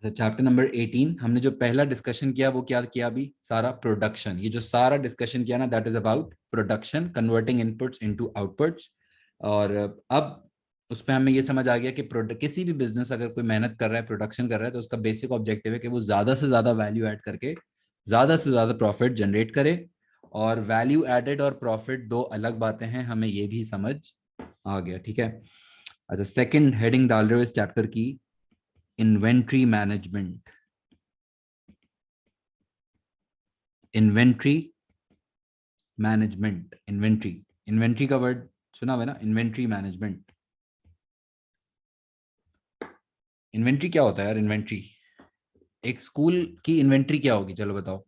Chapter number 18 हमने जो पहला डिस्कशन किया वो क्या किया अभी सारा प्रोडक्शन। ये जो सारा डिस्कशन किया ना that is about production, converting inputs into outputs. और अब उसमें हमें ये समझ आ गया कि किसी भी बिजनेस अगर कोई मेहनत कर रहा है, प्रोडक्शन कर रहा है, तो उसका बेसिक ऑब्जेक्टिव है कि वो ज्यादा से ज्यादा वैल्यू ऐड करके ज्यादा से ज्यादा प्रॉफिट जनरेट करे। और वैल्यू एडेड और प्रॉफिट दो अलग बातें हैं, हमें ये भी समझ आ गया। ठीक है, अच्छा सेकंड हेडिंग डाल रहे हो इस चैप्टर की, inventory management. Inventory management, inventory, inventory का वर्ड सुना हुआ है ना, इन्वेंट्री मैनेजमेंट। इन्वेंट्री क्या होता है यार? इन्वेंट्री, एक स्कूल की इन्वेंट्री क्या होगी? चलो बताओ।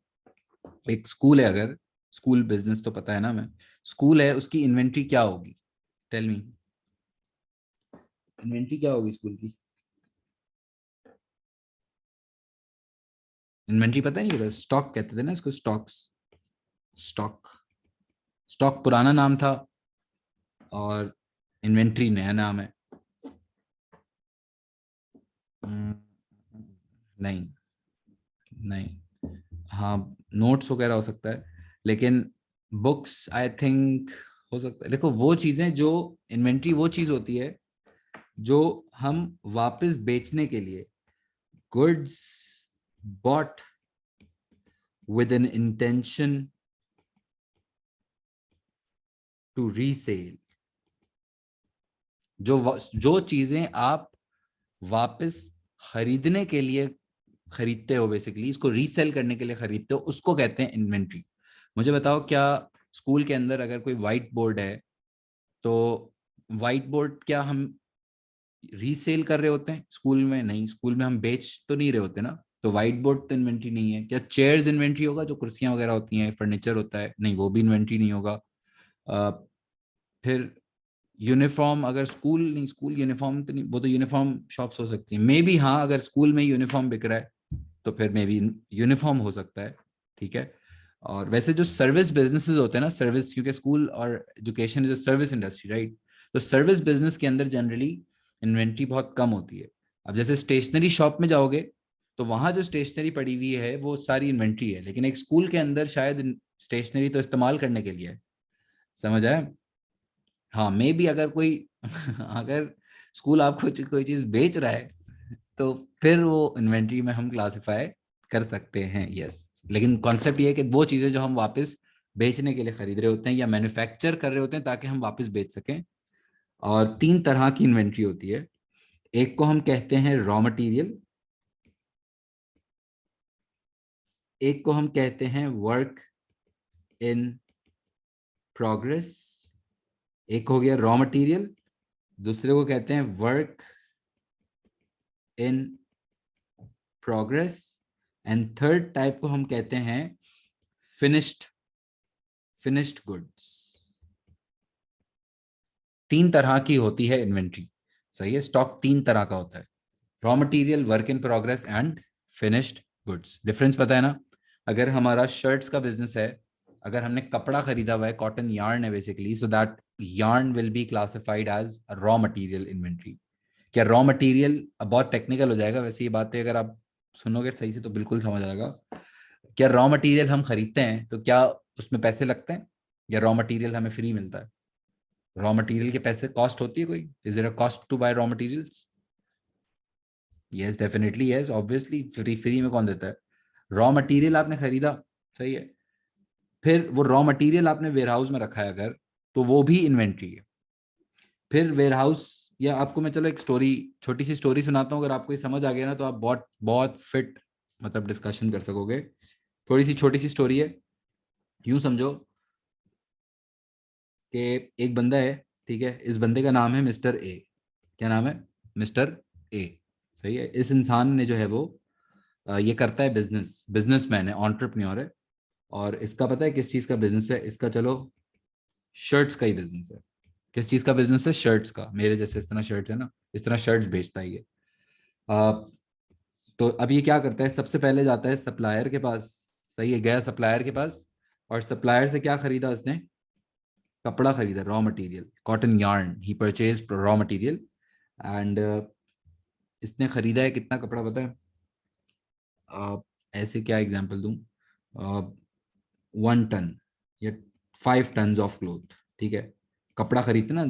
एक स्कूल है, अगर स्कूल बिजनेस तो पता है ना, मैं स्कूल है उसकी इन्वेंट्री क्या होगी? टेल मी, इन्वेंट्री क्या होगी स्कूल की? इन्वेंट्री पता नहीं, पता स्टॉक कहते थे ना इसको, स्टॉक्स। स्टॉक, स्टॉक पुराना नाम था और इन्वेंट्री नया नाम है। नहीं, नहीं, हाँ नोट्स वगैरह हो सकता है, लेकिन बुक्स आई थिंक हो सकता है। देखो वो चीजें जो इन्वेंट्री वो चीज होती है जो हम वापस बेचने के लिए, goods bought with an intention to resale. जो चीजें आप वापस खरीदने के लिए खरीदते हो, बेसिकली इसको रीसेल करने के लिए खरीदते हो, उसको कहते हैं इन्वेंट्री। मुझे बताओ, क्या स्कूल के अंदर अगर कोई व्हाइट बोर्ड है तो व्हाइट बोर्ड क्या हम रीसेल कर रहे होते हैं स्कूल में? नहीं, स्कूल में हम बेच तो नहीं रहे होते ना, तो व्हाइट बोर्ड तो इन्वेंट्री नहीं है। क्या चेयर्स इन्वेंट्री होगा? जो कुर्सियां वगैरह होती हैं, फर्नीचर होता है, नहीं वो भी इन्वेंट्री नहीं होगा। अ, फिर यूनिफॉर्म, अगर स्कूल, नहीं स्कूल यूनिफॉर्म तो नहीं, वो तो यूनिफॉर्म शॉप्स हो सकती है मे बी, हाँ अगर स्कूल में यूनिफॉर्म बिक रहा है तो फिर मे बी यूनिफॉर्म हो सकता है। ठीक है, और वैसे जो सर्विस बिजनेसेस होते हैं ना, सर्विस, क्योंकि स्कूल और education is service industry right, तो सर्विस बिजनेस के अंदर जनरली इन्वेंट्री बहुत कम होती है। अब जैसे स्टेशनरी शॉप में जाओगे तो वहां जो स्टेशनरी पड़ी हुई है वो सारी इन्वेंट्री है, लेकिन एक स्कूल के अंदर शायद स्टेशनरी तो इस्तेमाल करने के लिए है। समझ आया? हाँ मे बी अगर कोई अगर स्कूल आपको कोई चीज बेच रहा है तो फिर वो इन्वेंट्री में हम क्लासिफाई कर सकते हैं, यस। लेकिन कॉन्सेप्ट ये है कि वो चीजें जो हम वापस बेचने के लिए खरीद रहे होते हैं या मैन्युफैक्चर कर रहे होते हैं ताकि हम वापस बेच सकें। और तीन तरह की इन्वेंट्री होती है। एक को हम कहते हैं रॉ मटेरियल, एक को हम कहते हैं वर्क इन प्रोग्रेस। एक हो गया रॉ मटेरियल, दूसरे को कहते हैं work in progress, and third type को हम कहते हैं फिनिश्ड, फिनिश्ड गुड्स। तीन तरह की होती है इन्वेंट्री, सही है। स्टॉक तीन तरह का होता है, raw material, work in progress and finished goods. Difference पता है ना? अगर हमारा शर्ट्स का बिजनेस है, अगर हमने कपड़ा खरीदा हुआ है, कॉटन यार्न है basically, so that yarn will be classified as raw material inventory. क्या रॉ मटेरियल, अब बहुत टेक्निकल हो जाएगा वैसे ये बातें, अगर आप सुनोगे सही से तो बिल्कुल समझ आएगा। क्या रॉ मटेरियल हम खरीदते हैं तो क्या उसमें पैसे लगते हैं, या रॉ मटेरियल हमें फ्री मिलता है? रॉ मटेरियल के पैसे, कॉस्ट होती है कोई? Is there a cost to buy raw materials? Yes definitely yes, obviously, free, free में कौन देता है? रॉ मटेरियल आपने खरीदा, सही है, फिर वो रॉ मटेरियल आपने वेयरहाउस में रखा है अगर, तो वो भी इन्वेंट्री है। फिर वेयरहाउस, या आपको मैं चलो एक स्टोरी, छोटी सी स्टोरी सुनाता हूँ, अगर आपको ये समझ आ गया ना तो आप बहुत बहुत फिट मतलब डिस्कशन कर सकोगे। थोड़ी सी छोटी सी स्टोरी है, यूं समझो कि एक बंदा है, ठीक है, इस बंदे का नाम है मिस्टर ए। क्या नाम है? मिस्टर ए, सही है। इस इंसान ने जो है वो ये करता है बिजनेस, बिजनेसमैन है, एंटरप्रेन्योर है। और इसका पता है किस चीज का बिजनेस है इसका? चलो, शर्ट्स का ही बिजनेस है। किस चीज का बिजनेस है? शर्ट्स का। मेरे जैसे इस तरह शर्ट्स है ना, इस तरह शर्ट्स बेचता है ये। आ, तो अब ये क्या करता है, सबसे पहले जाता है सप्लायर के पास, सही है, गया सप्लायर के पास, और सप्लायर से क्या खरीदा उसने? कपड़ा खरीदा, raw material, cotton yarn, he purchase raw material. And इसने खरीदा है कितना कपड़ा पता है? ऐसे क्या एग्जांपल दूं, 1 टन या 5 टन ऑफ क्लोथ, ठीक है, कपड़ा खरीदते ना,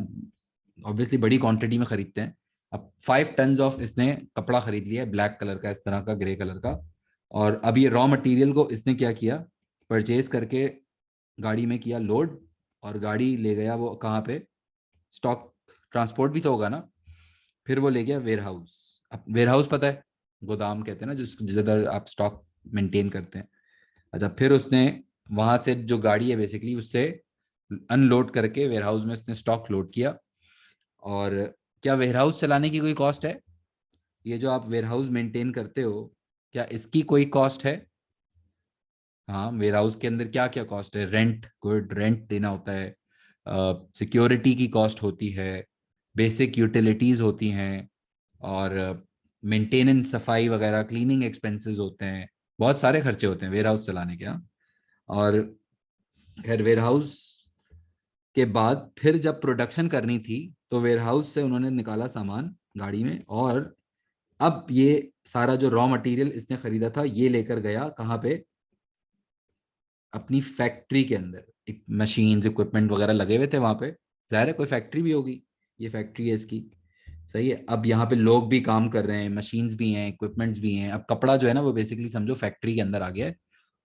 ऑब्वियसली बड़ी क्वांटिटी में खरीदते हैं। अब 5 टन ऑफ इसने कपड़ा खरीद लिया है, ब्लैक कलर का, इस तरह का, ग्रे कलर का। और अब ये रॉ मटेरियल को इसने क्या किया, परचेज करके गाड़ी में किया लोड, और गाड़ी ले गया वो कहाँ पे, स्टॉक ट्रांसपोर्ट भी तो होगा ना, फिर वो ले गया वेयर हाउस। अब वेयर हाउस पता है, गोदाम कहते हैं ना जिधर आप स्टॉक मेंटेन करते हैं। अच्छा, फिर उसने वहां से जो गाड़ी है बेसिकली उससे अनलोड करके वेयर हाउस में उसने स्टॉक लोड किया। और क्या वेयर हाउस चलाने की कोई कॉस्ट है? ये जो आप वेयर हाउस मेंटेन करते हो, क्या इसकी कोई कॉस्ट है? हाँ, वेयर हाउस के अंदर क्या क्या कॉस्ट है? रेंट, गुड रेंट देना होता है, सिक्योरिटी की कॉस्ट होती है, बेसिक यूटिलिटीज होती हैं, और मेंटेनेंस, सफाई वगैरह, क्लीनिंग एक्सपेंसेस होते हैं। बहुत सारे खर्चे होते हैं वेयर हाउस चलाने के। हाँ। और खैर, वेयर हाउस के बाद फिर जब प्रोडक्शन करनी थी, तो वेयर हाउस से उन्होंने निकाला सामान गाड़ी में, और अब ये सारा जो रॉ मटेरियल इसने खरीदा था ये लेकर गया कहाँ पे, अपनी फैक्ट्री के अंदर। एक मशीन्स, इक्विपमेंट वगैरह लगे हुए थे वहां पे, जाहिर है कोई फैक्ट्री भी होगी, ये फैक्ट्री है इसकी। सही है। अब यहाँ पे लोग भी काम कर रहे हैं, मशीन्स भी हैं, इक्विपमेंट्स भी हैं। अब कपड़ा जो है ना वो बेसिकली समझो फैक्ट्री के अंदर आ गया है।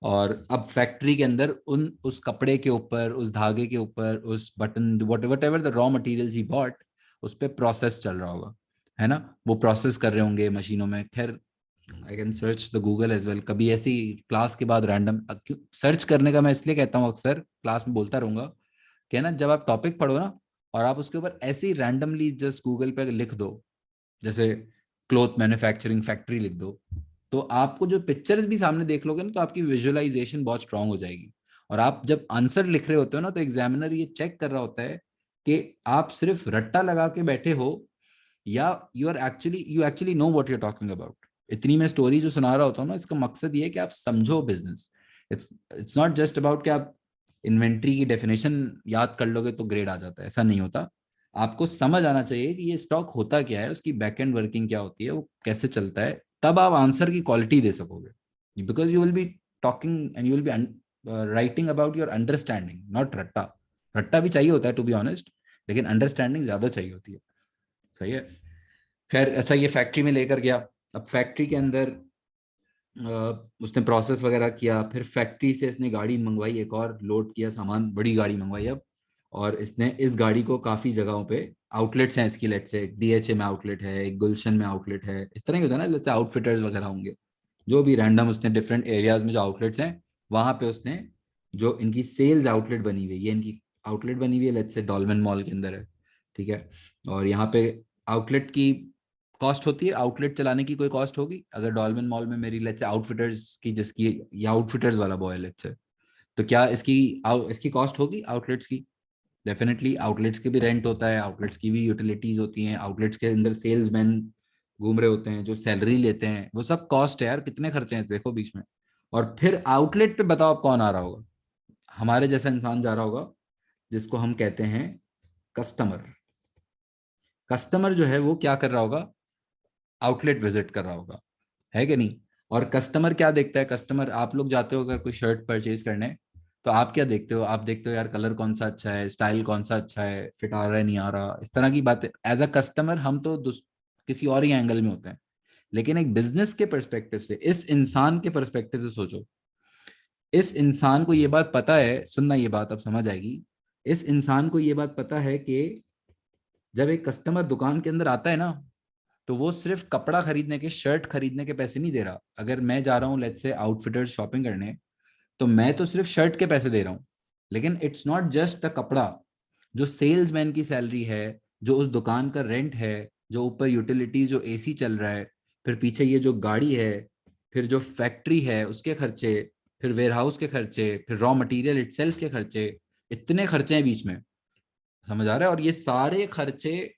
और अब फैक्ट्री के अंदर उस कपड़े के ऊपर, उस धागे के ऊपर, उस button, what ever the raw materials he bought, उस पर प्रोसेस चल रहा होगा, है ना। वो प्रोसेस कर रहे होंगे मशीनों में। खैर, I can search the Google as well. कभी ऐसी क्लास के बाद रैंडम, क्यों सर्च करने का मैं इसलिए कहता हूँ, अक्सर क्लास में बोलता रहूंगा कि ना, जब आप टॉपिक पढ़ो ना, और आप उसके ऊपर ऐसे ही रैंडमली जस्ट गूगल पे लिख दो, जैसे क्लोथ मैन्युफैक्चरिंग फैक्ट्री लिख दो, तो आपको जो पिक्चर्स भी सामने देख लोगे ना, तो आपकी विजुअलाइजेशन बहुत स्ट्रांग हो जाएगी। और आप जब आंसर लिख रहे होते हो ना, तो एग्जामिनर ये चेक कर रहा होता है कि आप सिर्फ रट्टा लगा के बैठे हो, या you actually know what you are talking about. इतनी मैं स्टोरी जो सुना रहा होता हूँ ना, इसका मकसद ये है कि आप समझो business. It's it's not just about कि आप इन्वेंट्री की डेफिनेशन याद कर लोगे तो ग्रेड आ जाता है, ऐसा नहीं होता। आपको समझ आना चाहिए कि ये स्टॉक होता क्या है, उसकी बैक एंड वर्किंग क्या होती है, वो कैसे चलता है, तब आप आंसर की क्वालिटी दे सकोगे। Because you will be talking and you will be writing about your understanding, not रट्टा। रट्टा भी चाहिए होता है टू बी ऑनेस्ट, लेकिन अंडरस्टैंडिंग ज्यादा चाहिए होती है। सही है। खैर, ऐसा ये फैक्ट्री में लेकर गया। अब फैक्ट्री के अंदर उसने प्रोसेस वगैरह किया, फिर फैक्ट्री से इसने गाड़ी मंगवाई, एक और लोड किया सामान, बड़ी गाड़ी मंगवाई अब। और इसने इस गाड़ी को काफी जगहों पे, आउटलेट्स हैं इसकी, लेट से डीएचए में आउटलेट है, एक गुलशन में आउटलेट है, इस तरह के होता है ना, लेट से आउटफिटर्स वगैरह होंगे, जो भी रैंडम उसने डिफरेंट एरियाज में जो आउटलेट्स हैं, वहां पे उसने जो इनकी सेल्स आउटलेट बनी हुई है, ये इनकी आउटलेट बनी हुई है, लेट से डॉल्मेन मॉल के अंदर है, ठीक है। और यहाँ पे आउटलेट की कॉस्ट होती है, आउटलेट चलाने की कोई कॉस्ट होगी। अगर डॉल्मेन मॉल में मेरी लेट्स से आउटफिटर्स की, जिसकी, या आउटफिटर्स वाला बॉय लेट्स से, तो क्या इसकी कॉस्ट होगी आउटलेट्स की? डेफिनेटली। आउटलेट्स के भी रेंट होता है, आउटलेट्स की भी यूटिलिटीज होती हैं, आउटलेट्स के अंदर सेल्समैन घूम रहे होते हैं जो सैलरी लेते हैं, वो सब कॉस्ट है यार। कितने खर्चे हैं देखो बीच में। और फिर आउटलेट पे बताओ आप कौन आ रहा होगा? हमारे जैसा इंसान जा रहा होगा, जिसको हम कहते हैं कस्टमर। कस्टमर जो है वो क्या कर रहा होगा? आउटलेट विजिट कर रहा होगा, है कि नहीं? और कस्टमर क्या देखता है? कस्टमर, आप लोग जाते हो अगर कोई शर्ट परचेज करने, तो आप क्या देखते हो? आप देखते हो यार कलर कौन सा अच्छा है, स्टाइल कौन सा अच्छा है, फिट आ रहा है नहीं आ रहा, इस तरह की बातें। एज अ कस्टमर हम तो किसी और ही एंगल में होते हैं। लेकिन एक बिजनेस के परस्पेक्टिव से, इस इंसान के परस्पेक्टिव से सोचो। इस इंसान को ये बात पता है, सुनना ये बात अब समझ आएगी। इस इंसान को ये बात पता है कि जब एक कस्टमर दुकान के अंदर आता है ना, तो वो सिर्फ कपड़ा खरीदने के, शर्ट खरीदने के पैसे नहीं दे रहा। अगर मैं जा रहा हूँ लेट्स से आउटफिटर शॉपिंग करने, तो मैं तो सिर्फ शर्ट के पैसे दे रहा हूँ। लेकिन इट्स नॉट जस्ट द कपड़ा, जो सेल्समैन की सैलरी है, जो उस दुकान का रेंट है, जो ऊपर यूटिलिटीज, जो एसी चल रहा है, फिर पीछे ये जो गाड़ी है, फिर जो फैक्ट्री है उसके खर्चे, फिर वेयर हाउस के खर्चे, फिर रॉ मटेरियल इटसेल्फ के खर्चे, इतने खर्चे हैं बीच में। समझ आ रहा है? और ये सारे खर्चे,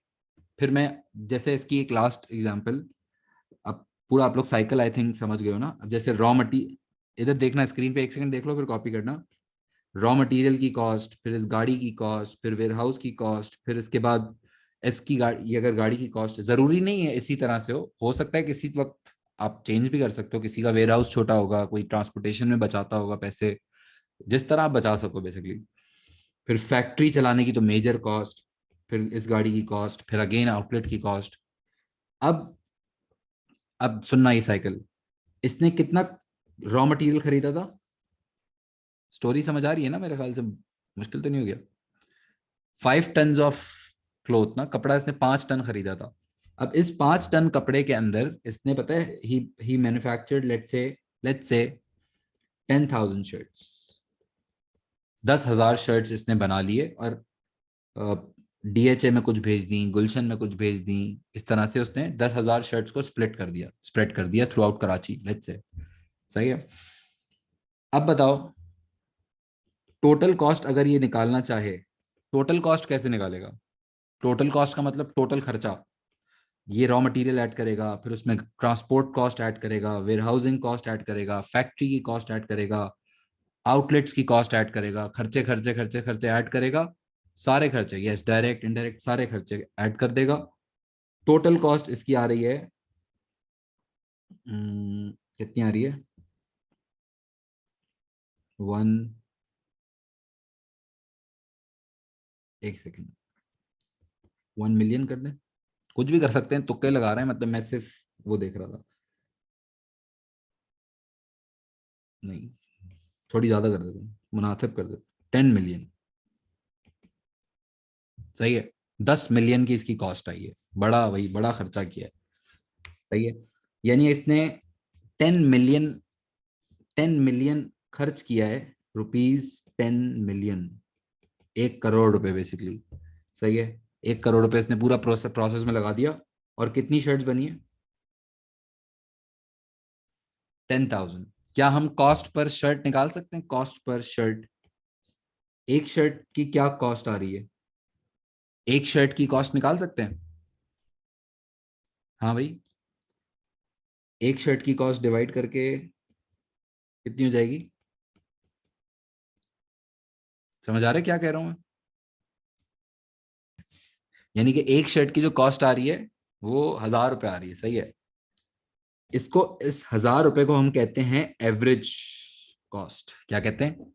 फिर मैं, जैसे इसकी एक लास्ट एग्जांपल, अब पूरा आप लोग साइकिल आई थिंक समझ गए हो ना। अब जैसे रॉ मटी, इधर देखना स्क्रीन पे, एक सेकंड देख लो फिर कॉपी करना। रॉ मटेरियल की कॉस्ट, फिर इस गाड़ी की कॉस्ट, फिर वेयर हाउस की कॉस्ट, फिर इसके बाद इसकी गाड़ी, ये अगर गाड़ी की कॉस्ट, जरूरी नहीं है इसी तरह से हो सकता है किसी वक्त आप चेंज भी कर सकते हो, किसी का वेयर हाउस छोटा होगा, कोई ट्रांसपोर्टेशन में बचाता होगा पैसे, जिस तरह आप बचा सको बेसिकली। फिर फैक्ट्री चलाने की तो मेजर कॉस्ट, फिर इस गाड़ी की कॉस्ट, फिर अगेन आउटलेट की कॉस्ट। अब अब सुनना ये साइकिल, इसने कितना रॉ मटेरियल खरीदा था? स्टोरी समझ आ रही है ना मेरे ख्याल से, मुश्किल तो नहीं हो गया। 5 टन ऑफ क्लोथ ना, कपड़ा इसने 5 टन खरीदा था। अब इस 5 टन कपड़े के अंदर इसने, पता है, ही manufactured let's say 10,000 shirts. 10,000 shirts इसने बना लिए और डीएचए में कुछ भेज दी, गुलशन में कुछ भेज दी। इस तरह से उसने 10,000 शर्ट्स को स्प्रेड कर दिया through out Karachi, let's say. सही है। अब बताओ, टोटल कॉस्ट अगर ये निकालना चाहे, टोटल कॉस्ट कैसे निकालेगा? टोटल कॉस्ट का मतलब टोटल खर्चा। ये रॉ मटेरियल ऐड करेगा, फिर उसमें ट्रांसपोर्ट कॉस्ट ऐड करेगा, वेयर हाउसिंग कॉस्ट ऐड करेगा, फैक्ट्री की कॉस्ट ऐड करेगा, आउटलेट्स की कॉस्ट ऐड करेगा, खर्चे खर्चे खर्चे खर्चे ऐड करेगा, सारे खर्चे, यस, डायरेक्ट इनडायरेक्ट सारे खर्चे ऐड कर देगा। टोटल कॉस्ट इसकी आ रही है, कितनी आ रही है? 1 सेकेंड, 1 मिलियन कर दें? कुछ भी कर सकते हैं, तुक्के लगा रहे हैं, मतलब मैं सिर्फ वो देख रहा था। नहीं, थोड़ी ज्यादा कर देते हैं, मुनासिब कर देते, 10 मिलियन। सही है। 10 मिलियन की इसकी कॉस्ट आई है, बड़ा भाई बड़ा खर्चा किया है। सही है। यानी इसने 10 मिलियन, 10 मिलियन खर्च किया है, ₹10 मिलियन, 1 करोड़ रुपए बेसिकली। सही है। 1 करोड़ रुपए इसने पूरा प्रोसेस प्रोसेस में लगा दिया। और कितनी शर्ट्स बनी है? 10,000। क्या हम कॉस्ट पर शर्ट निकाल सकते हैं? कॉस्ट पर शर्ट, एक शर्ट की क्या कॉस्ट आ रही है? एक शर्ट की कॉस्ट निकाल सकते हैं? हाँ भाई, एक शर्ट की कॉस्ट डिवाइड करके कितनी हो जाएगी? समझ आ रहा है क्या कह रहा हूं मैं? यानी कि एक शर्ट की जो कॉस्ट आ रही है वो 1,000 रुपए आ रही है। सही है। इसको, इस 1,000 रुपए को हम कहते हैं एवरेज कॉस्ट। क्या कहते हैं?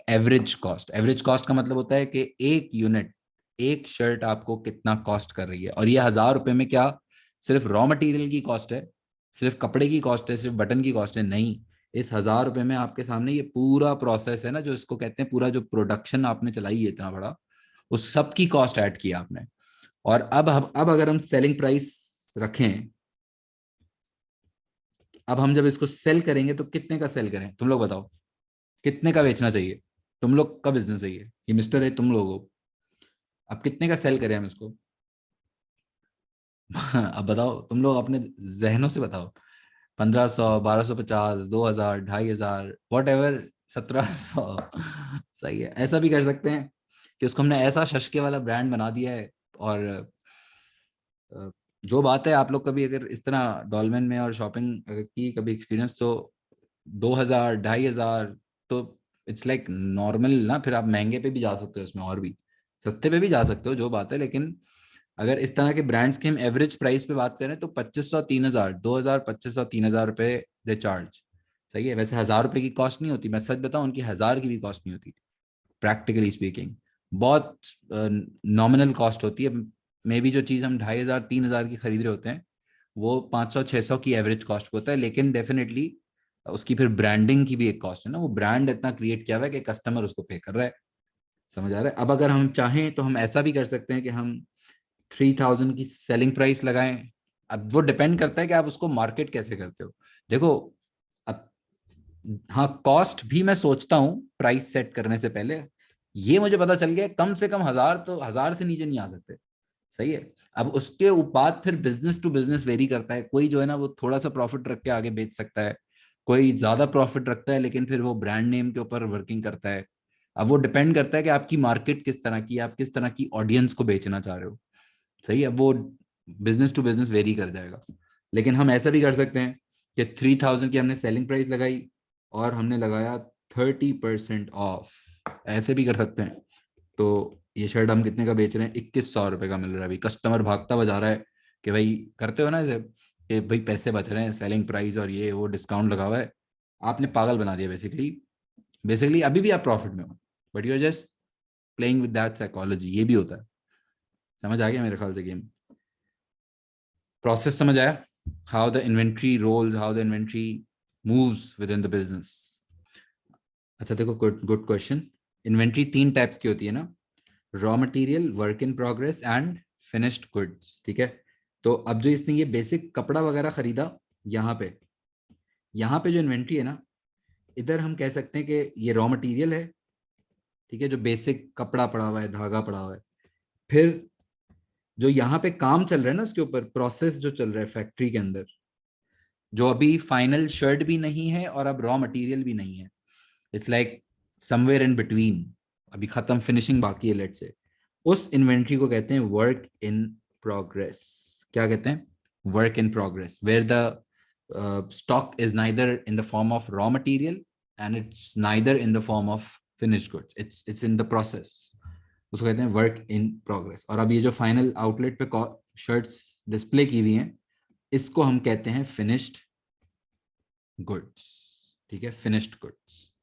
Average cost. एवरेज कॉस्ट का मतलब होता है कि एक यूनिट, एक शर्ट आपको कितना कॉस्ट कर रही है। और ये 1,000 रुपए में क्या सिर्फ रॉ मटेरियल की कॉस्ट है, सिर्फ कपड़े की कॉस्ट है, सिर्फ बटन की कॉस्ट है? नहीं, इस 1,000 रुपए में आपके सामने ये पूरा प्रोसेस है ना, जो इसको कहते हैं, पूरा जो प्रोडक्शन आपने चलाई है इतना बड़ा, उस सब की कॉस्ट ऐड किया आपने। और अब अगर हम सेलिंग प्राइस रखें, अब हम जब इसको सेल करेंगे तो कितने का सेल करें, तुम लोग बताओ, कितने का बेचना चाहिए? तुम लोग का बिजनेस है ये मिस्टर है, तुम लोग हो। अब कितने का सेल करें हम इसको? अब बताओ, तुम लोग अपने जहनों से बताओ। 1,500, 1,250, 2,000, 2,500, वॉट एवर, 1,700। सही है। ऐसा भी कर सकते हैं कि उसको हमने ऐसा शशके वाला ब्रांड बना दिया है। और जो बात है, आप लोग कभी अगर इस तरह डॉलमेन में और शॉपिंग की कभी एक्सपीरियंस, तो 2,000, 2,500 तो इट्स लाइक नॉर्मल ना। फिर आप महंगे पे भी जा सकते हो उसमें, और भी सस्ते पे भी जा सकते हो, जो बात है। लेकिन अगर इस तरह के ब्रांड्स की हम एवरेज प्राइस पे बात करें तो 2,500, 3,000, 2,000, 2,500, 3,000 रुपए दे चार्ज। सही है। वैसे 1,000 रुपए की कॉस्ट नहीं होती, मैं सच बताऊं, उनकी 1,000 की भी कॉस्ट नहीं होती, प्रैक्टिकली स्पीकिंग। बहुत नॉमिनल कॉस्ट होती है। मे बी जो चीज़ हम 2,500, 3,000 की खरीद रहे होते हैं, वो 500, 600 की एवरेज कॉस्ट होता है। लेकिन डेफिनेटली उसकी फिर ब्रांडिंग की भी एक कॉस्ट है ना, वो ब्रांड इतना क्रिएट किया हुआ है कि कस्टमर उसको पे कर रहा है। समझ आ रहा है? अब अगर हम चाहें तो हम ऐसा भी कर सकते हैं कि हम 3,000 की सेलिंग प्राइस लगाएं। अब वो डिपेंड करता है कि आप उसको मार्केट कैसे करते हो। देखो, अब, हाँ, कॉस्ट भी मैं सोचता हूँ प्राइस सेट करने से पहले। ये मुझे पता चल गया, कम से कम 1,000 तो 1,000 से नीचे नहीं आ सकते। सही है। अब उसके बाद फिर बिजनेस टू बिजनेस वेरी करता है। कोई जो है ना, वो थोड़ा सा प्रॉफिट रख के आगे बेच सकता है, कोई ज्यादा प्रॉफिट रखता है, लेकिन फिर वो ब्रांड नेम के ऊपर वर्किंग करता है। अब वो डिपेंड करता है कि आपकी मार्केट किस तरह की है, आप किस तरह की ऑडियंस को बेचना चाह रहे हो। सही है। वो बिजनेस टू बिजनेस वेरी कर जाएगा। लेकिन हम ऐसा भी कर सकते हैं कि 3,000 की हमने सेलिंग प्राइस लगाई और हमने लगाया 30% ऑफ। ऐसे भी कर सकते हैं। तो ये शर्ट हम कितने का बेच रहे हैं? 2,100 रुपए का मिल रहा है। अभी कस्टमर भागता बजा रहा है कि भाई करते हो ना इसे, कि भाई पैसे बच रहे हैं, सेलिंग प्राइस और ये वो डिस्काउंट लगा हुआ है, आपने पागल बना दिया बेसिकली। बेसिकली अभी भी आप प्रॉफिट में हो, but you are just playing with that psychology. ये भी होता है। समझ आ गया मेरे ख्याल से गेम, प्रोसेस समझ आया, how the inventory rolls, how the inventory moves within the business. अच्छा देखो, गुड गुड क्वेश्चन। इन्वेंट्री तीन टाइप्स की होती है ना, raw material, work in progress and finished goods, ठीक है। तो अब जो इसने ये बेसिक कपड़ा वगैरह खरीदा, यहाँ पे जो इन्वेंट्री है ना, इधर हम कह सकते हैं कि ये रॉ मटेरियल है, ठीक है, जो बेसिक कपड़ा पड़ा हुआ है, धागा पड़ा हुआ है। फिर जो यहाँ पे काम चल रहा है ना, उसके ऊपर प्रोसेस जो चल रहा है फैक्ट्री के अंदर, जो अभी फाइनल शर्ट भी नहीं है और अब रॉ मटेरियल भी नहीं है, it's like somewhere in between, अभी खत्म, फिनिशिंग बाकी है लेट से, उस इन्वेंट्री को कहते हैं वर्क इन प्रोग्रेस। क्या कहते हैं? Work in progress, where the stock is neither in the form of raw material and it's neither in the form of finished goods, it's in the process, उसको कहते हैं work in progress. और अब ये जो फाइनल आउटलेट पे shirts display की हुई हैं, इसको हम कहते हैं फिनिश्ड गुड्स, ठीक है, फिनिश्ड गुड्स,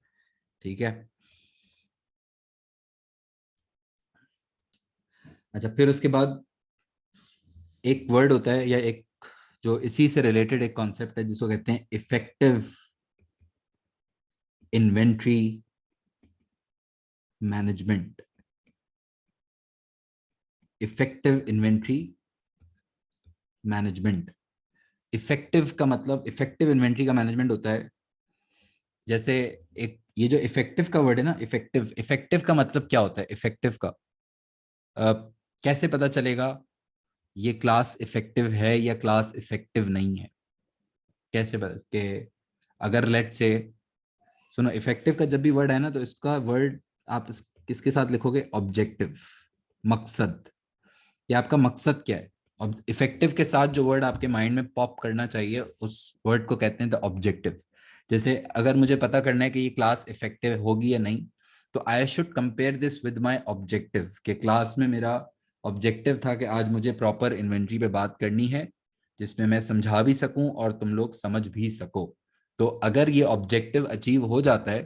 ठीक है। अच्छा, फिर उसके बाद एक वर्ड होता है, या एक जो इसी से रिलेटेड एक कॉन्सेप्ट है, जिसको कहते हैं effective inventory management. Effective inventory management, effective का मतलब, इफेक्टिव इन्वेंट्री का मैनेजमेंट होता है, जैसे एक ये जो इफेक्टिव का वर्ड है ना, इफेक्टिव, इफेक्टिव का मतलब क्या होता है? इफेक्टिव का कैसे पता चलेगा ये क्लास इफेक्टिव है या क्लास इफेक्टिव नहीं है? कैसे पता कि, अगर लेट से, सुनो, इफेक्टिव का जब भी वर्ड है ना, तो इसका वर्ड आप किसके साथ लिखोगे? ऑब्जेक्टिव, मकसद, कि आपका मकसद क्या है। अब इफेक्टिव के साथ जो वर्ड आपके माइंड में पॉप करना चाहिए, उस वर्ड को कहते हैं द ऑब्जेक्टिव। जैसे अगर मुझे पता करना है कि ये क्लास इफेक्टिव होगी या नहीं, तो I should compare this with my objective, कि क्लास में मेरा ऑब्जेक्टिव था कि आज मुझे प्रॉपर इन्वेंट्री पे बात करनी है, जिसमें मैं समझा भी सकूं और तुम लोग समझ भी सको। तो अगर ये ऑब्जेक्टिव अचीव हो जाता है,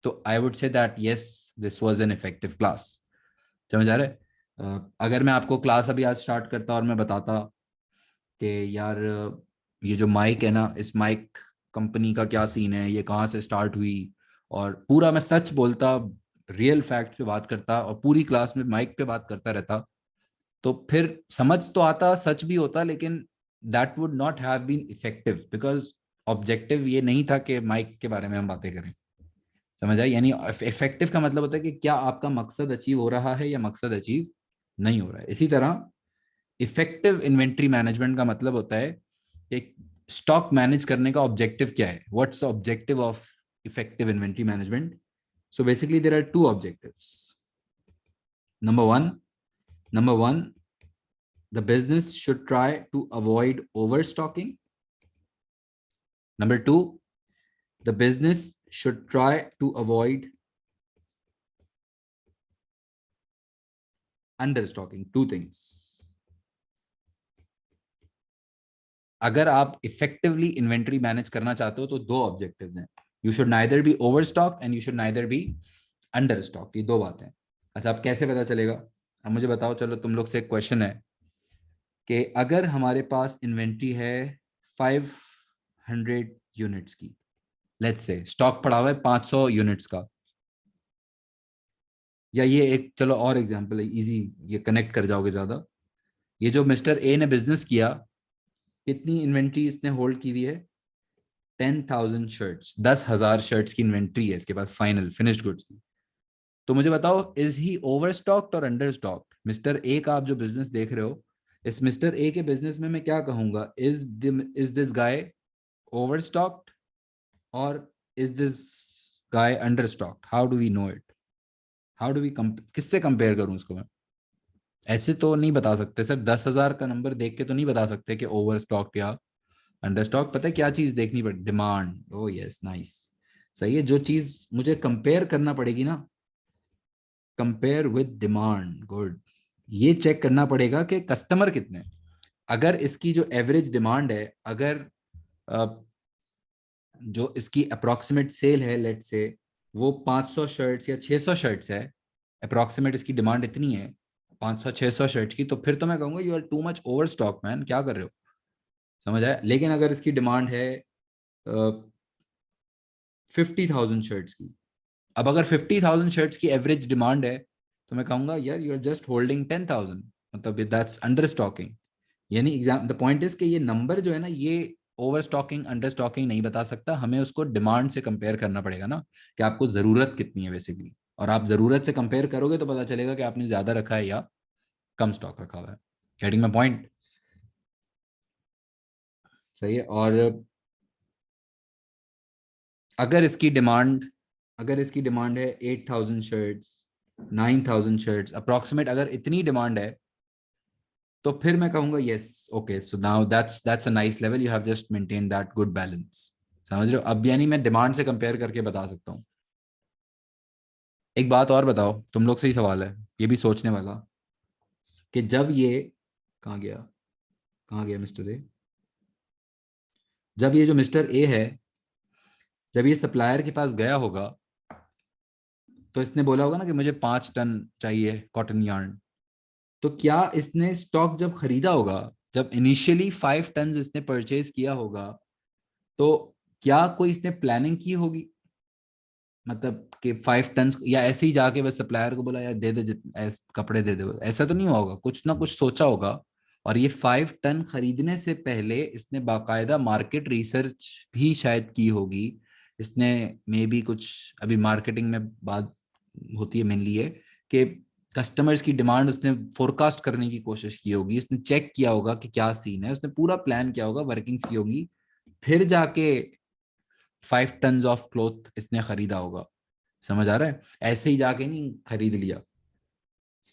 तो I would say that yes, this was an effective class. समझ आ रहा है? अगर मैं आपको क्लास अभी आज स्टार्ट करता और मैं बताता कि यार ये जो माइक है ना, इस माइक कंपनी का क्या सीन है, ये कहाँ से स्टार्ट हुई, और पूरा मैं सच बोलता, रियल फैक्ट पे बात करता और पूरी क्लास में माइक पे बात करता रहता, तो फिर समझ तो आता, सच भी होता, लेकिन that would not have been effective, because objective ये नहीं था कि माइक के बारे में हम बातें करें। समझ आई? यानी इफेक्टिव का मतलब होता है कि क्या आपका मकसद अचीव हो रहा है या मकसद अचीव नहीं हो रहा है। इसी तरह इफेक्टिव इन्वेंट्री मैनेजमेंट का मतलब होता है कि स्टॉक मैनेज करने का ऑब्जेक्टिव क्या है, what's objective of effective inventory management. So basically there are two objectives. Number one, the business should try to avoid overstocking. Number two, the business should try to avoid understocking. Two things. अगर आप effectively inventory manage करना चाहते हो, तो दो objectives हैं, you should neither be over stock and you should neither be under stock. ये दो बातें। अच्छा, अब कैसे पता चलेगा? अब मुझे बताओ, चलो तुम लोग से एक क्वेश्चन है कि अगर हमारे पास इन्वेंट्री है 500 यूनिट्स की, लेट्स से स्टॉक पड़ा हुआ है 500 यूनिट्स का, या ये एक, चलो और एग्जांपल है इजी, ये कनेक्ट कर जाओगे ज्यादा। ये जो मिस्टर ए ने बिजनेस किया, कितनी इन्वेंट्री इसने होल्ड की हुई है? 10,000 शर्ट्स, 10,000 शर्ट्स की इन्वेंट्री है इसके पास, फाइनल फिनिश्ड गुड्स की। तो मुझे बताओ, इज ही ओवर स्टॉक्ड और अंडर स्टॉक्ड? मिस्टर ए का आप जो बिजनेस देख रहे हो, इस मिस्टर ए के बिजनेस में मैं क्या कहूंगा, is this guy overstocked और is this guy understocked? How do we know it? How do we किससे कंपेयर करूं इसको मैं? ऐसे तो नहीं बता सकते सर, 10,000 का नंबर देख के तो नहीं बता सकते कि ओवर स्टॉक या अंडर स्टॉक। पता है क्या चीज देखनी पड़े? डिमांड। ओ यस, नाइस, सही है। जो चीज मुझे कंपेयर करना पड़ेगी ना, कंपेयर विद डिमांड, गुड, ये चेक करना पड़ेगा कि कस्टमर कितने हैं। अगर इसकी जो एवरेज डिमांड है, अगर जो इसकी अप्रोक्सीमेट सेल है लेट से वो 500 शर्ट्स या 600 शर्ट्स है, अप्रोक्सीमेट इसकी डिमांड इतनी है 500 600 शर्ट्स की, तो फिर तो मैं कहूंगा you are too much over stock man, क्या कर रहे हो, समझ आया। लेकिन अगर इसकी डिमांड है 50,000 शर्ट्स की, अब अगर 50,000 शर्ट्स की एवरेज डिमांड है तो मैं कहूंगा यार यू आर जस्ट होल्डिंग 10,000, मतलब दैट्स अंडर स्टॉकिंग। यानी एग्जाम द पॉइंट इज कि ये नंबर जो है ना, ये ओवर स्टॉकिंग अंडर स्टॉकिंग नहीं बता सकता, हमें उसको डिमांड से कंपेयर करना पड़ेगा ना, कि आपको जरूरत कितनी है बेसिकली, और आप जरूरत से कंपेयर करोगे तो पता चलेगा कि आपने ज्यादा रखा है या कम स्टॉक रखा हुआ है। Getting my point? सही है। और अगर इसकी डिमांड अगर इसकी डिमांड है 8,000 शर्ट्स, 9,000 शर्ट्स अप्रोक्सीमेट, अगर इतनी डिमांड है तो फिर मैं कहूंगा yes okay, so now that's a nice level, you have just maintain that good balance. समझ रहे हो? अब यानी मैं डिमांड से कंपेयर करके बता सकता हूँ। एक बात और बताओ, तुम लोग से ही सवाल है, ये भी सोचने वाला, कि जब ये कहाँ गया, कहाँ गया मिस्टर ए, जब ये जो मिस्टर ए है, जब ये सप्लायर के पास गया होगा तो इसने बोला होगा ना कि मुझे 5 टन चाहिए कॉटन यार्न, तो क्या इसने स्टॉक जब खरीदा होगा, जब इनिशियली 5 टन इसने परचेज किया होगा, तो क्या कोई इसने प्लानिंग की होगी, मतलब कि 5 टन, या ऐसे ही जाके बस सप्लायर को बोला यार दे दे कपड़े दे दे, ऐसा तो नहीं हुआ होगा, कुछ ना कुछ सोचा होगा। और ये 5 टन खरीदने से पहले इसने बाकायदा मार्केट रिसर्च भी शायद की होगी, इसने मे बी कुछ, अभी मार्केटिंग में बात होती है मेनली है कि कस्टमर्स की डिमांड उसने फोरकास्ट करने की कोशिश की होगी, उसने चेक किया होगा कि क्या सीन है, उसने पूरा प्लान किया होगा, वर्किंग्स की होगी, फिर जाके 5 टन ऑफ क्लोथ इसने खरीदा होगा। समझ आ रहा है? ऐसे ही जाके नहीं खरीद लिया।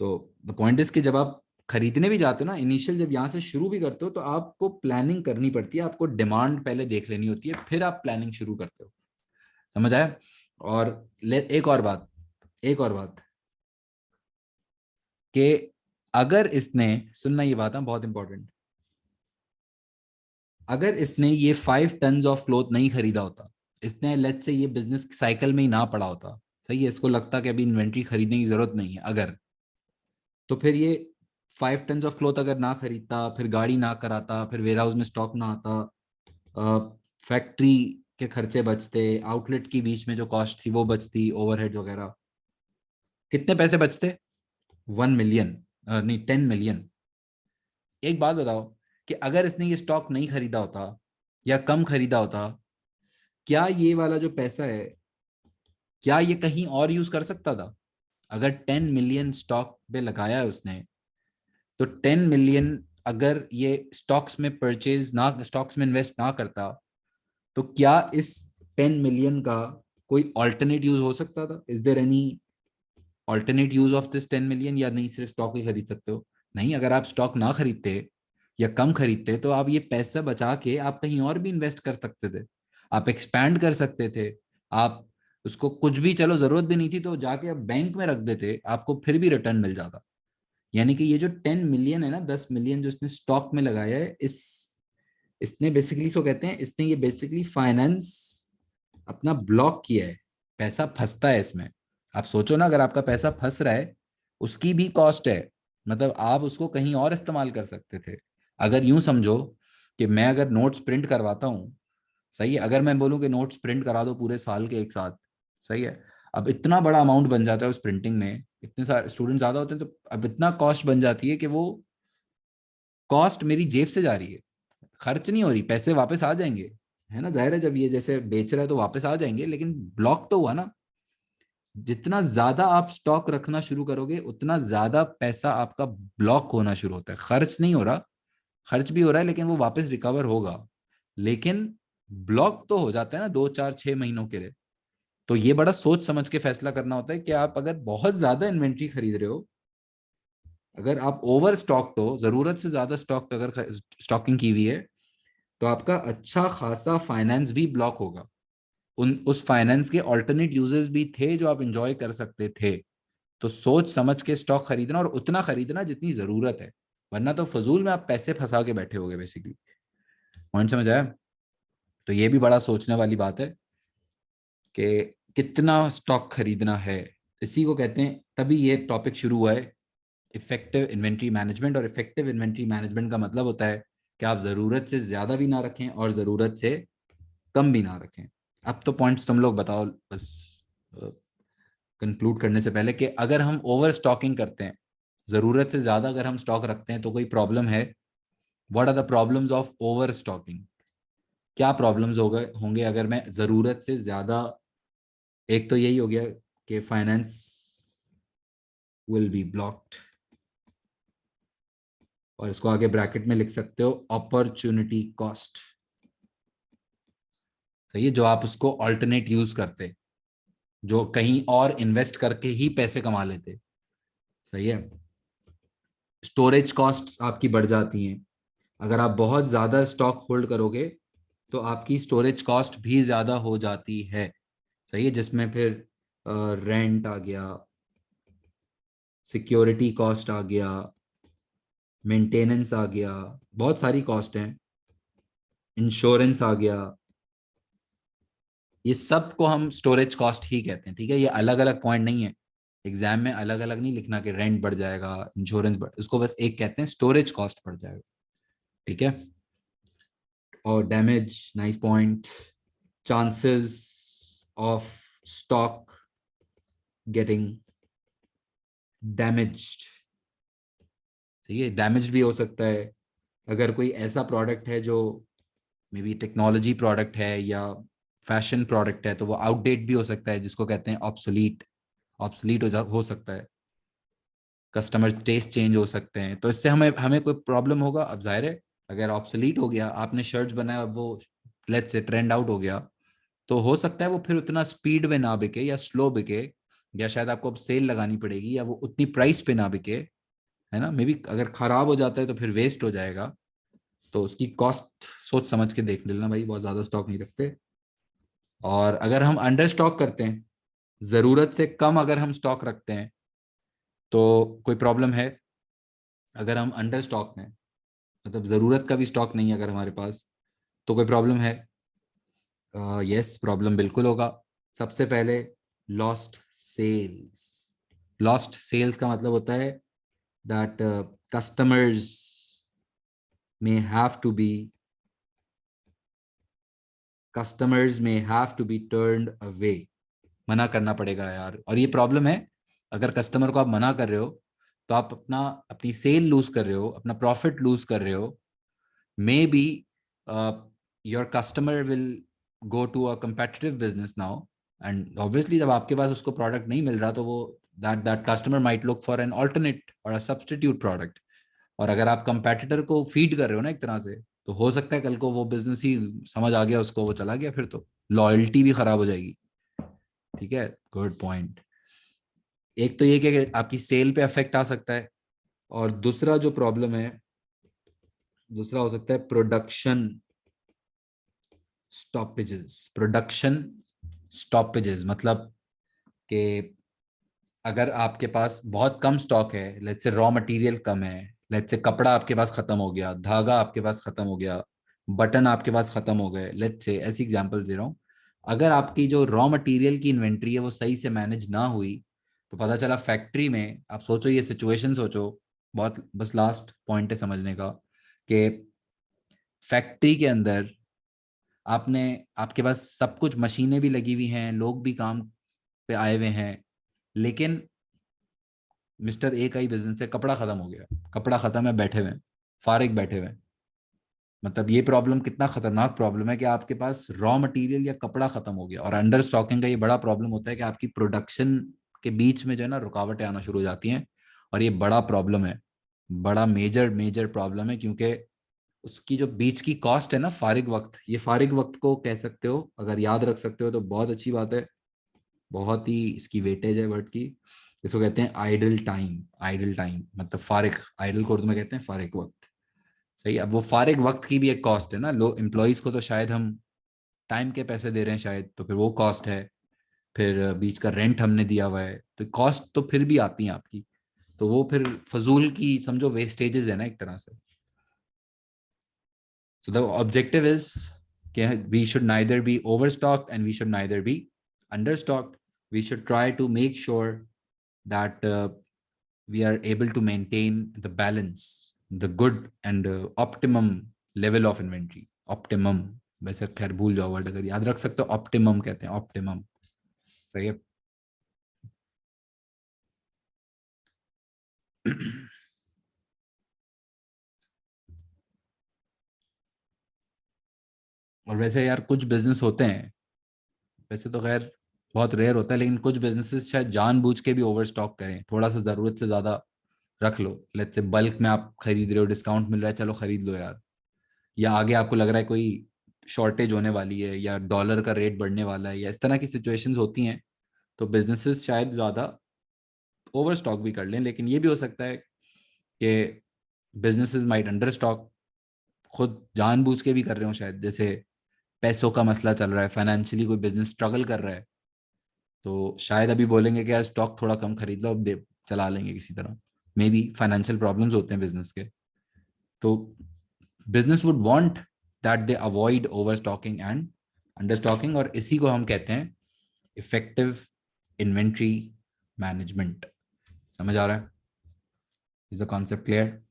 सो द पॉइंट इज कि जब आप खरीदने भी जाते हो ना, इनिशियल जब यहाँ से शुरू भी करते हो तो आपको प्लानिंग करनी पड़ती है, आपको डिमांड पहले देख लेनी होती है, फिर आप प्लानिंग शुरू करते हो। समझ आया? और एक और बात कि अगर इसने, सुनना ये बात है बहुत इंपॉर्टेंट, अगर इसने ये 5 टन ऑफ क्लोथ नहीं खरीदा होता, इसने लेट्स से ये बिजनेस साइकिल में ही ना पड़ा होता, सही है, इसको लगता कि अभी इन्वेंट्री खरीदने की जरूरत नहीं है अगर, तो फिर ये 5 टन ऑफ क्लोथ अगर ना खरीदता, फिर गाड़ी ना कराता, फिर वेयर हाउस में स्टॉक ना आता, फैक्ट्री के खर्चे बचते, आउटलेट की बीच में जो कॉस्ट थी वो बचती, ओवरहेड वगैरह, कितने पैसे बचते? 1 मिलियन, नहीं 10 मिलियन। एक बात बताओ कि अगर इसने ये स्टॉक नहीं खरीदा होता या कम खरीदा होता, क्या ये वाला जो पैसा है, क्या ये कहीं और यूज कर सकता था? अगर 10 मिलियन स्टॉक पे लगाया है उसने, तो 10 मिलियन अगर ये स्टॉक्स में इन्वेस्ट ना करता, तो क्या इस 10 मिलियन का कोई ऑल्टरनेट यूज हो सकता था? Is there any alternate use of this 10 million, या नहीं सिर्फ स्टॉक ही खरीद सकते हो? नहीं, अगर आप स्टॉक ना खरीदते या कम खरीदते तो आप ये पैसा बचा के आप कहीं और भी इन्वेस्ट कर सकते थे, आप एक्सपैंड कर सकते थे, आप उसको कुछ भी, चलो जरूरत भी नहीं थी तो जाके आप बैंक में रख देते, आपको फिर भी रिटर्न मिल जाता। यानी कि ये जो 10 मिलियन है ना, 10 मिलियन जो इसने स्टॉक में लगाया है, इस इसने बेसिकली, इसको कहते हैं, इसने ये बेसिकली फाइनेंस अपना ब्लॉक किया है, पैसा फंसता है इसमें। आप सोचो ना, अगर आपका पैसा फंस रहा है, उसकी भी कॉस्ट है, मतलब आप उसको कहीं और इस्तेमाल कर सकते थे। अगर यूं समझो कि मैं अगर नोट्स प्रिंट करवाता हूँ, सही है, अगर मैं बोलूँ कि नोट्स प्रिंट करा दो पूरे साल के एक साथ, सही है, अब इतना बड़ा अमाउंट बन जाता है उस प्रिंटिंग में, इतने सारे स्टूडेंट ज्यादा होते हैं, तो अब इतना कॉस्ट बन जाती है कि वो कॉस्ट मेरी जेब से जा रही है, खर्च नहीं हो रही, पैसे वापस आ जाएंगे, है ना, जाहिर है जब ये जैसे बेच रहा है तो वापस आ जाएंगे, लेकिन ब्लॉक तो हुआ ना। जितना ज्यादा आप स्टॉक रखना शुरू करोगे उतना ज्यादा पैसा आपका ब्लॉक होना शुरू होता है, खर्च नहीं हो रहा, खर्च भी हो रहा है लेकिन वो वापस रिकवर होगा, लेकिन ब्लॉक तो हो जाता है ना 2 4 6 महीनों के लिए। तो ये बड़ा सोच समझ के फैसला करना होता है कि आप अगर बहुत ज्यादा इन्वेंट्री खरीद रहे हो, अगर आप ओवर स्टॉक, तो जरूरत से ज्यादा स्टॉक अगर स्टॉकिंग की हुई है, तो आपका अच्छा खासा फाइनेंस भी ब्लॉक होगा, उस फाइनेंस के ऑल्टरनेट यूजेस भी थे जो आप इंजॉय कर सकते थे। तो सोच समझ के स्टॉक खरीदना, और उतना खरीदना जितनी जरूरत है, वरना तो फजूल में आप पैसे फंसा के बैठे होगे बेसिकली। पॉइंट समझ आया? तो ये भी बड़ा सोचने वाली बात है कि कितना स्टॉक खरीदना है। इसी को कहते हैं, तभी ये टॉपिक शुरू हुआ है, इफेक्टिव इन्वेंट्री मैनेजमेंट। और इफेक्टिव इन्वेंट्री मैनेजमेंट का मतलब होता है कि आप ज़रूरत से ज़्यादा भी ना रखें और ज़रूरत से कम भी ना रखें। अब तो पॉइंट्स तुम लोग बताओ बस, कंक्लूड करने से पहले, कि अगर हम ओवर स्टॉकिंग करते हैं, ज़रूरत से ज़्यादा अगर हम स्टॉक रखते हैं तो कोई प्रॉब्लम है? What are the problems of over stocking? क्या प्रॉब्लम्स होंगे अगर मैं ज़रूरत से ज़्यादा? एक तो यही हो गया कि फाइनेंस विल बी ब्लॉक्ड, और इसको आगे ब्रैकेट में लिख सकते हो अपॉर्चुनिटी कॉस्ट। सही है, जो आप उसको ऑल्टरनेट यूज करते, जो कहीं और इन्वेस्ट करके ही पैसे कमा लेते। सही है। स्टोरेज कॉस्ट आपकी बढ़ जाती हैं। अगर आप बहुत ज्यादा स्टॉक होल्ड करोगे तो आपकी स्टोरेज कॉस्ट भी ज्यादा हो जाती है। सही है, जिसमें फिर रेंट आ गया, सिक्योरिटी कॉस्ट आ गया, मेंटेनेंस आ गया, बहुत सारी कॉस्ट हैं, इंश्योरेंस आ गया। ये सब को हम स्टोरेज कॉस्ट ही कहते हैं। ठीक है, ये अलग अलग पॉइंट नहीं है, एग्जाम में अलग अलग नहीं लिखना कि रेंट बढ़ जाएगा, इंश्योरेंस बढ़, इसको बस एक कहते हैं, स्टोरेज कॉस्ट बढ़ जाएगा। ठीक है। और damage, nice point, chances of stock getting damaged. सही है, डैमेज भी हो सकता है अगर कोई ऐसा प्रोडक्ट है जो मे बी टेक्नोलॉजी प्रोडक्ट है या फैशन प्रोडक्ट है, तो वो आउटडेट भी हो सकता है, जिसको कहते हैं ऑब्सोलीट। ऑब्सोलीट हो सकता है, कस्टमर टेस्ट चेंज हो सकते हैं, तो इससे हमें हमें कोई प्रॉब्लम होगा? अब जाहिर है, अगर ऑब्सोलीट हो गया, आपने शर्ट्स बनाया, अब वो लेट्स से ट्रेंड आउट हो गया, तो हो सकता है वो फिर उतना स्पीड में ना बिके या स्लो बिके, या शायद आपको अब सेल लगानी पड़ेगी, या वो उतनी प्राइस पे ना बिके, है ना। मे बी अगर खराब हो जाता है तो फिर वेस्ट हो जाएगा। तो उसकी कॉस्ट सोच समझ के देख लेना भाई, बहुत ज्यादा स्टॉक नहीं रखते। और अगर हम अंडर स्टॉक करते हैं, जरूरत से कम अगर हम स्टॉक रखते हैं, तो कोई प्रॉब्लम है? अगर हम अंडर स्टॉक में, मतलब जरूरत का भी स्टॉक नहीं है अगर हमारे पास, तो कोई प्रॉब्लम है? यस, प्रॉब्लम बिल्कुल होगा। सबसे पहले लॉस्ट सेल्स। लॉस्ट सेल्स का मतलब होता है that customers may have to be customers may have to be turned away। मना करना पड़ेगा यार, और ये प्रॉब्लम है। अगर कस्टमर को आप मना कर रहे हो तो आप अपनी सेल लूज कर रहे हो, अपना प्रॉफिट लूज कर रहे हो। Maybe your customer will go to a competitive business now, and obviously जब आपके पास उसको प्रोडक्ट नहीं मिल रहा, तो वो that customer might look for an alternate और अ सब्स्टिट्यूट प्रोडक्ट। और अगर आप कंपेटिटर को फीड कर रहे हो ना एक तरह से, तो हो सकता है कल को वो बिजनेस ही समझ आ गया उसको, वो चला गया, फिर तो लॉयल्टी भी खराब हो जाएगी। ठीक है, गुड पॉइंट। एक तो ये कि आपकी सेल पे अफेक्ट आ सकता है, और दूसरा जो प्रॉब्लम है, दूसरा हो सकता है प्रोडक्शन स्टॉपेजेस। प्रोडक्शन स्टॉपेजेस मतलब कि अगर आपके पास बहुत कम स्टॉक है, लेट्स से रॉ मटेरियल कम है, लेट्स से कपड़ा आपके पास खत्म हो गया, धागा आपके पास खत्म हो गया, बटन आपके पास खत्म हो गए, लेट्स से ऐसी एग्जांपल दे रहा हूँ। अगर आपकी जो रॉ मटेरियल की इन्वेंट्री है वो सही से मैनेज ना हुई, तो पता चला फैक्ट्री में, आप सोचो ये सिचुएशन सोचो, बहुत बस लास्ट पॉइंट है समझने का, कि फैक्ट्री के अंदर आपने, आपके पास सब कुछ, मशीनें भी लगी हुई हैं, लोग भी काम पे आए हुए हैं, लेकिन मिस्टर ए का ही बिजनेस है, कपड़ा खत्म हो गया, कपड़ा खत्म है, बैठे हुए हैं, फारिग बैठे हुए हैं। मतलब ये प्रॉब्लम कितना खतरनाक प्रॉब्लम है कि आपके पास रॉ मटेरियल या कपड़ा खत्म हो गया। और अंडर स्टॉकिंग का ये बड़ा प्रॉब्लम होता है कि आपकी प्रोडक्शन के बीच में जो है ना रुकावटें आना शुरू हो जाती हैं, और ये बड़ा प्रॉब्लम है, बड़ा मेजर मेजर प्रॉब्लम है, क्योंकि उसकी जो बीच की कॉस्ट है ना, फारिग वक्त, ये फारिग वक्त को कह सकते हो, अगर याद रख सकते हो तो बहुत अच्छी बात है। बहुत ही इसकी वेटेज है वर्ड की। इसको कहते हैं आइडल टाइम। आइडल टाइम मतलब फारिग, आइडल को उर्दू में कहते हैं फारिग वक्त। सही। अब वो फारिग वक्त की भी एक कॉस्ट है ना, लो एम्प्लॉयज को तो शायद हम टाइम के पैसे दे रहे हैं शायद, तो फिर वो कॉस्ट है। फिर बीच का रेंट हमने दिया हुआ है, तो कॉस्ट तो फिर भी आती है आपकी। तो वो फिर फजूल की समझो वेस्टेजेस है ना एक तरह से. So the objective is we should neither be overstocked and we should neither be understocked. We should try to make sure that we are able to maintain the balance, the good and optimum level of inventory. Optimum. वैसे खैर भूल जाओ word, अगर याद रख सकते हो optimum कहते हैं, ऑप्टिमम. सही है. और वैसे यार कुछ बिजनेस होते हैं, वैसे तो खैर बहुत रेयर होता है, लेकिन कुछ बिजनेसेस शायद जानबूझ के भी ओवर स्टॉक करें, थोड़ा सा जरूरत से ज्यादा रख लो. लेट्स से बल्क में आप खरीद रहे हो, डिस्काउंट मिल रहा है, चलो खरीद लो यार. या आगे आपको लग रहा है कोई शॉर्टेज होने वाली है या डॉलर का रेट बढ़ने वाला है या इस तरह की सिचुएशंस होती हैं, तो बिजनेसेस शायद ज़्यादा ओवर स्टॉक भी कर लें. लेकिन ये भी हो सकता है कि बिजनेसेस माइट अंडर स्टॉक, खुद जानबूझ के भी कर रहे हो शायद. जैसे पैसों का मसला चल रहा है, फाइनेंशियली कोई बिजनेस स्ट्रगल कर रहा है, तो शायद अभी बोलेंगे कि यार स्टॉक थोड़ा कम खरीद लो, अब दे चला लेंगे किसी तरह. मे बी फाइनेंशियल प्रॉब्लम्स होते हैं बिजनेस के, तो business would want that they avoid overstocking and understocking. और इसी को हम कहते हैं इफेक्टिव इन्वेंट्री मैनेजमेंट. समझ आ रहा है? Is the concept clear?